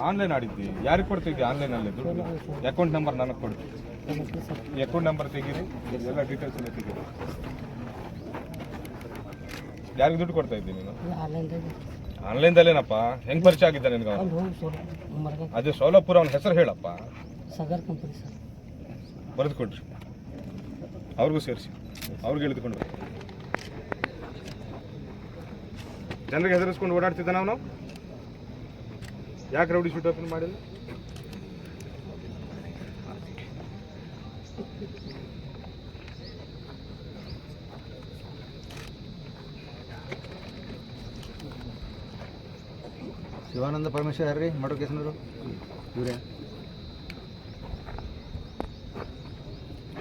Online ಆಡಿದ್ದಿ ಯಾರಿಗೆ ಕೊಡ್ತಿದ್ದಿ ಆನ್ಲೈನಲ್ಲಿ ದುಡ್ಡು? ಅಕೌಂಟ್ ನಂಬರ್ ನನಗೆ ಕೊಡ್ತಿ. ಅಕೌಂಟ್ ನಂಬರ್ ತೆಗೀರಿ, ಎಲ್ಲ ಡೀಟೇಲ್ಸ್ ಎಲ್ಲ ತೆಗೀರಿ. ಯಾರಿಗೆ ದುಡ್ಡು ಕೊಡ್ತಾ ಇದ್ದೀನಿ ನೀನು? ಆನ್ಲೈನ್ದಲ್ಲೇನಪ್ಪ? ಹೆಂಗೆ ಪರಿಚಯ ಆಗಿದ್ದ ನಿನಗೆ? ಅದೇ ಸೋಲಾಪುರ, ಅವನ ಹೆಸರು ಹೇಳಪ್ಪ. Sagar company sir. ಬರೆದು ಕೊಡ್ರಿ, ಅವ್ರಿಗೂ ಸೇರಿಸಿ, ಅವ್ರಿಗೆ ಎಳೆದುಕೊಂಡು ಜನರಿಗೆ ಹೆದರಿಸ್ಕೊಂಡು ಓಡಾಡ್ತಿದ್ದಾನೆ ಅವನು. ಯಾಕೆ ರೌಡಿ ಶೀಟ್ ಓಪನ್ ಮಾಡಿಲ್ಲ? ಶಿವಾನಂದ ಪರಮೇಶ್ವರ್ ಯಾರ್ರಿ ಮಾಡೋ ಕೇಸನವರು? ಇವರೇ.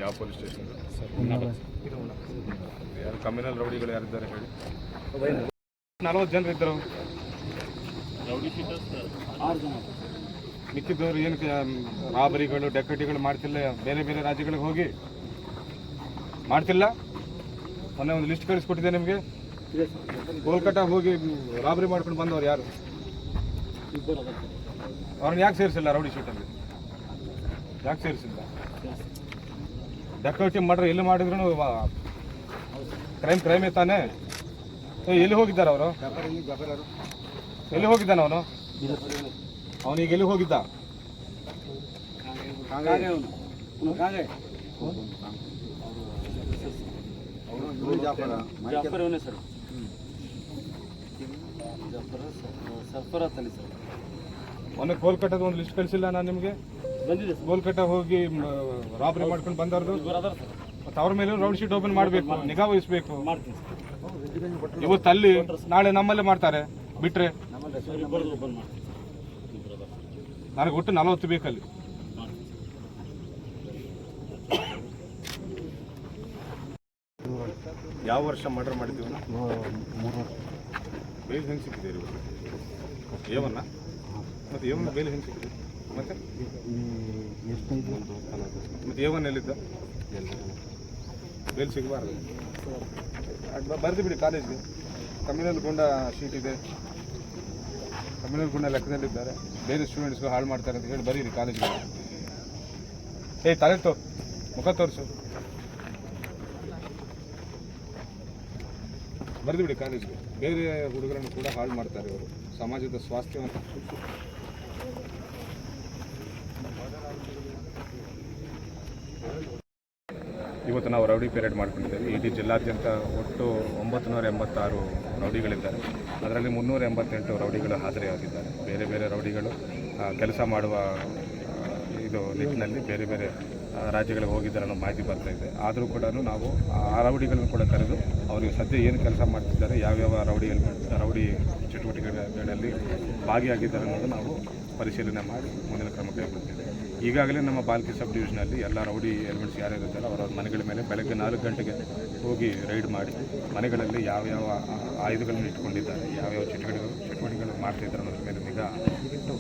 ಯಾವ ಪೊಲೀಸ್ ಸ್ಟೇಷನ್? ಯಾರು ಕಮ್ಯುನಲ್ ರೌಡಿಗಳು ಯಾರಿದ್ದಾರೆ ಹೇಳಿ? 40 ಜನರು ಇದ್ದರು. ಮಿಕ್ಕಿದ್ದವರು ಏನು ರಾಬರಿಗಳು ಡೆಕಟಿಗಳು ಮಾಡ್ತಿಲ್ಲ? ಬೇರೆ ಬೇರೆ ರಾಜ್ಯಗಳಿಗೆ ಹೋಗಿ ಮಾಡ್ತಿಲ್ಲ? ಮೊನ್ನೆ ಒಂದು ಲಿಸ್ಟ್ ಕಳಿಸ್ಕೊಟ್ಟಿದ್ದೆ ನಿಮಗೆ. ಕೋಲ್ಕತ್ತಾ ಹೋಗಿ ರಾಬರಿ ಮಾಡ್ಕೊಂಡು ಬಂದವರು ಯಾರು? ಅವ್ರನ್ನ ಯಾಕೆ ಸೇರಿಸಿಲ್ಲ ರೌಡಿ ಶೀಟಲ್ಲಿ? ಯಾಕೆ ಸೇರಿಸಿಲ್ಲ? ಡೆಕಟಿ ಮಾಡ್ರೆ ಎಲ್ಲಿ ಮಾಡಿದ್ರು ಕ್ರೈಮೇ ತಾನೇ. ಎಲ್ಲಿ ಹೋಗಿದ್ದಾರೆ ಅವರು? ಎಲ್ಲಿ ಹೋಗಿದ್ದಾನೆ ಅವನು? ಅವನಿಗೆ ಎಲ್ಲಿ ಹೋಗಿದ್ದ? ಮೊನ್ನೆ ಕೋಲ್ಕತ್ತಾದ ಒಂದು ಲಿಸ್ಟ್ ಕಳಿಸಿಲ್ಲ ನಾನು ನಿಮಗೆ? ಬಂದಿದೆ. ಕೋಲ್ಕತ್ತಾ ಹೋಗಿ ರಾಬರಿ ಮಾಡ್ಕೊಂಡು ಬಂದವ್ರದ್ದು ಮತ್ತು ಅವ್ರ ಮೇಲೆ ರೌಡ್ ಶೀಟ್ ಓಪನ್ ಮಾಡಬೇಕು, ನಿಗಾ ವಹಿಸಬೇಕು. ಇವತ್ತು ಅಲ್ಲಿ, ನಾಳೆ ನಮ್ಮಲ್ಲೇ ಮಾಡ್ತಾರೆ ಬಿಟ್ರೆ. ನನಗೆ ಒಟ್ಟು 40 ಬೇಕಲ್ಲಿ. ಯಾವ ವರ್ಷ ಮರ್ಡರ್ ಮಾಡಿದ್ದೀವಿ? ಬೇಲ್ ಹೆಂಗೆ ಸಿಕ್ಕಿದೆ ರೀ? ಏವನ್ನ ಮತ್ತು ಏವನ್ನ ಬೇಲ್ ಹೆಂಗೆ ಸಿಕ್ಕಿದೆ? ಮತ್ತೆ ಮತ್ತೆ ಏವನ್ನ ಎಲ್ಲಿದ್ದ? ಬೇಲ್ ಸಿಗಬಾರ್ದು. ಬರ್ದು ಬಿಡಿ ಕಾಲೇಜ್ಗೆ. ಕಮ್ಯುನಲ್ ಗುಂಡ ಶೀಟ್ ಇದೆ, ಕಮ್ಯುನಲ್ ಗುಂಡ ಲೆಕ್ಕದಲ್ಲಿದ್ದಾರೆ, ಬೇರೆ ಸ್ಟೂಡೆಂಟ್ಸ್ಗೂ ಹಾಳು ಮಾಡ್ತಾರೆ ಅಂತ ಹೇಳಿ ಬರೀರಿ ಕಾಲೇಜ್ಗೆ. ತಲೆ ಮುಖ ತೋರಿಸು, ಬರೆದು ಬಿಡಿ ಕಾಲೇಜ್ಗೆ. ಬೇರೆ ಹುಡುಗರನ್ನು ಕೂಡ ಹಾಳು ಮಾಡ್ತಾರೆ ಇವರು, ಸಮಾಜದ ಸ್ವಾಸ್ಥ್ಯವಂತ. ಇವತ್ತು ನಾವು ರೌಡಿ ಪೀರಿಯಡ್ ಮಾಡ್ಕೊಂಡಿದ್ದೇವೆ. ಇಡೀ ಜಿಲ್ಲಾದ್ಯಂತ ಒಟ್ಟು 986 ರೌಡಿಗಳಿದ್ದಾರೆ. ಅದರಲ್ಲಿ 388 ರೌಡಿಗಳು ಹಾಜರಿಯಾಗಿದ್ದಾರೆ. ಬೇರೆ ಬೇರೆ ರೌಡಿಗಳು ಕೆಲಸ ಮಾಡುವ ನಿಟ್ಟಿನಲ್ಲಿ ಬೇರೆ ಬೇರೆ ರಾಜ್ಯಗಳಿಗೆ ಹೋಗಿದ್ದಾರೆ ಅನ್ನೋ ಮಾಹಿತಿ ಬರ್ತಾ ಇದೆ. ಆದರೂ ಕೂಡ ನಾವು ಆ ರೌಡಿಗಳನ್ನು ಕೂಡ ಕರೆದು ಅವರಿಗೆ ಸದ್ಯ ಏನು ಕೆಲಸ ಮಾಡ್ತಿದ್ದಾರೆ, ಯಾವ್ಯಾವ ರೌಡಿ ಚಟುವಟಿಕೆಗಳಲ್ಲಿ ಭಾಗಿಯಾಗಿದ್ದಾರೆ ಅನ್ನೋದು ನಾವು ಪರಿಶೀಲನೆ ಮಾಡಿ ಮುಂದಿನ ಕ್ರಮ ಕೈಗೊಳ್ತಿದ್ದೇವೆ. ಈಗಾಗಲೇ ನಮ್ಮ ಬಾಲ್ಕಿ ಸಬ್ ಡಿವಿಷನಲ್ಲಿ ಎಲ್ಲ ರೌಡಿ ಎಲಿಮೆಂಟ್ಸ್ ಯಾರ್ಯಾರಿದ್ದಾರೆ ಅವರ ಮನೆಗಳ ಮೇಲೆ ಬೆಳಗ್ಗೆ 4 ಗಂಟೆಗೆ ಹೋಗಿ ರೈಡ್ ಮಾಡಿ ಮನೆಗಳಲ್ಲಿ ಯಾವ್ಯಾವ ಆಯುಧಗಳನ್ನು ಇಟ್ಕೊಂಡಿದ್ದಾರೆ, ಯಾವ್ಯಾವ ಚಟುವಟಿಕೆಗಳು ಮಾಡ್ತಿದ್ದಾರೆ ಅನ್ನೋದ್ರ ಮೇಲೆ ನಿಗಾ ಇಟ್ಟು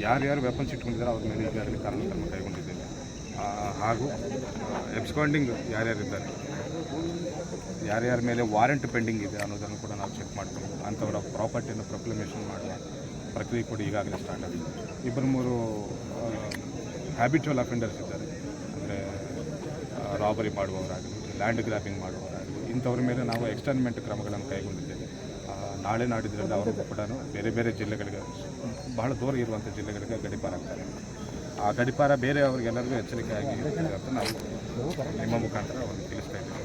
ಯಾರ್ಯಾರು ವೆಪನ್ಸ್ ಇಟ್ಕೊಂಡಿದ್ದಾರೆ ಅವ್ರ ಮೇಲೆ ಈಗಾಗಲೇ ಕಾನೂನು ಕ್ರಮ ಕೈಗೊಂಡಿದ್ದೇವೆ. ಹಾಗೂ ಎಬ್ಸ್ಕಾಂಡಿಂಗ್ ಯಾರ್ಯಾರಿದ್ದಾರೆ, ಯಾರ್ಯಾರ ಮೇಲೆ ವಾರೆಂಟ್ ಪೆಂಡಿಂಗ್ ಇದೆ ಅನ್ನೋದನ್ನು ಕೂಡ ನಾವು ಚೆಕ್ ಮಾಡ್ತೀವಿ. ಅಂಥವರ ಪ್ರಾಪರ್ಟಿಯನ್ನು ಪ್ರೊಕ್ಲಮೇಷನ್ ಮಾಡುವ ಪ್ರಕ್ರಿಯೆ ಕೂಡ ಈಗಾಗಲೇ ಸ್ಟಾರ್ಟ್ ಆಗಿದೆ. 2-3 ಹ್ಯಾಬಿಚುವಲ್ ಅಫೆಂಡರ್ಸ್ ಇದ್ದಾರೆ, ಅಂದರೆ ರಾಬರಿ ಮಾಡುವವರಾಗಲಿ, ಲ್ಯಾಂಡ್ ಗ್ರ್ಯಾಬಿಂಗ್ ಮಾಡುವವರಾಗಲಿ, ಇಂಥವ್ರ ಮೇಲೆ ನಾವು ಎಕ್ಸ್ಟರ್ನ್ಮೆಂಟ್ ಕ್ರಮಗಳನ್ನು ಕೈಗೊಂಡಿದ್ದೇವೆ. ನಾಳೆ ನಾಡಿದ್ರಲ್ಲಿ ಅವರು ಕೂಡ ಬೇರೆ ಬೇರೆ ಜಿಲ್ಲೆಗಳಿಗೆ, ಬಹಳ ದೂರ ಇರುವಂಥ ಜಿಲ್ಲೆಗಳಿಗೆ ಗಡೀಪಾರ ಆಗ್ತಾರೆ. ಆ ಗಡೀಪಾರ ಬೇರೆ ಅವರಿಗೆಲ್ಲರಿಗೂ ಎಚ್ಚರಿಕೆ ಆಗಿ ಅಂತ ನಾವು ನಿಮ್ಮ ಮುಖಾಂತರ ಅವ್ರಿಗೆ ತಿಳಿಸ್ತಾ ಇದ್ದೀವಿ.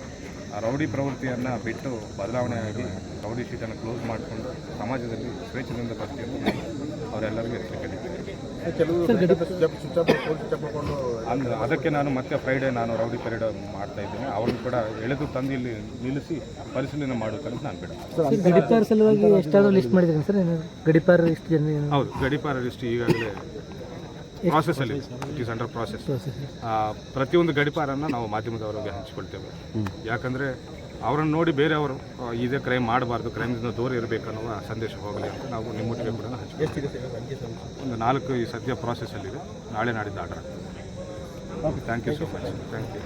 ಆ ರೌಡಿ ಪ್ರವೃತ್ತಿಯನ್ನು ಬಿಟ್ಟು ಬದಲಾವಣೆಯಾಗಿ ರೌಡಿ ಶೀಟನ್ನು ಕ್ಲೋಸ್ ಮಾಡಿಕೊಂಡು ಸಮಾಜದಲ್ಲಿ ಸ್ವೇಚ್ಛೆಯಿಂದ ಬರ್ತಿದ್ದು ಅವರೆಲ್ಲರಿಗೂ ಎಚ್ಚರಿಕೆ ನೀಡಿದ್ದೇವೆ. ಅಂದರೆ ಅದಕ್ಕೆ ನಾನು ಮತ್ತೆ ಫ್ರೈಡೇ ನಾನು ರೌಡಿ ಪೀರಿಯಡ್ ಮಾಡ್ತಾ ಇದ್ದೇನೆ. ಅವ್ರನ್ನ ಕೂಡ ಎಳೆದು ತಂದು ಇಲ್ಲಿ ನಿಲ್ಲಿಸಿ ಪರಿಶೀಲನೆ ಮಾಡಬೇಕಂತ ನಾನು ಬಿಡ. ಗಡಿಪಾರ ಸಲುವಾಗಿ ಎಷ್ಟಾದರೂ ಲಿಸ್ಟ್ ಮಾಡಿದ್ದೀನಿ ಸರ್? ಗಡಿಪಾರ ಲಿಸ್ಟ್? ಹೌದು, ಗಡಿಪಾರ ಲಿಸ್ಟ್ ಈಗಾಗಲೇ ಪ್ರಾಸೆಸ್ಸಲ್ಲಿ, ಇಟ್ ಈಸ್ ಅಂಡರ್ ಪ್ರಾಸೆಸ್. ಪ್ರತಿಯೊಂದು ಗಡಿಪಾರನ್ನು ನಾವು ಮಾಧ್ಯಮದವರಿಗೆ ಹಂಚಿಕೊಳ್ತೇವೆ. ಯಾಕಂದರೆ ಅವರನ್ನು ನೋಡಿ ಬೇರೆಯವರು ಇದೇ ಕ್ರೈಮ್ ಮಾಡಬಾರ್ದು, ಕ್ರೈಮ್ದಿಂದ ದೂರ ಇರಬೇಕನ್ನುವ ಸಂದೇಶ ಹೋಗಲಿ ಅಂತ ನಾವು ನಿಮ್ಮೊಟ್ಟಿಗೆ ಕೂಡ ಹಂಚ್ಕೊಳ್ತೀವಿ. ಒಂದು 4 ಈ ಸದ್ಯ ಪ್ರಾಸೆಸ್ಸಲ್ಲಿದೆ, ನಾಳೆ ನಾಡಿದ್ದು ಆರ್ಡರ್ ಆಗ್ತದೆ. Okay, thank you so much. Thank you.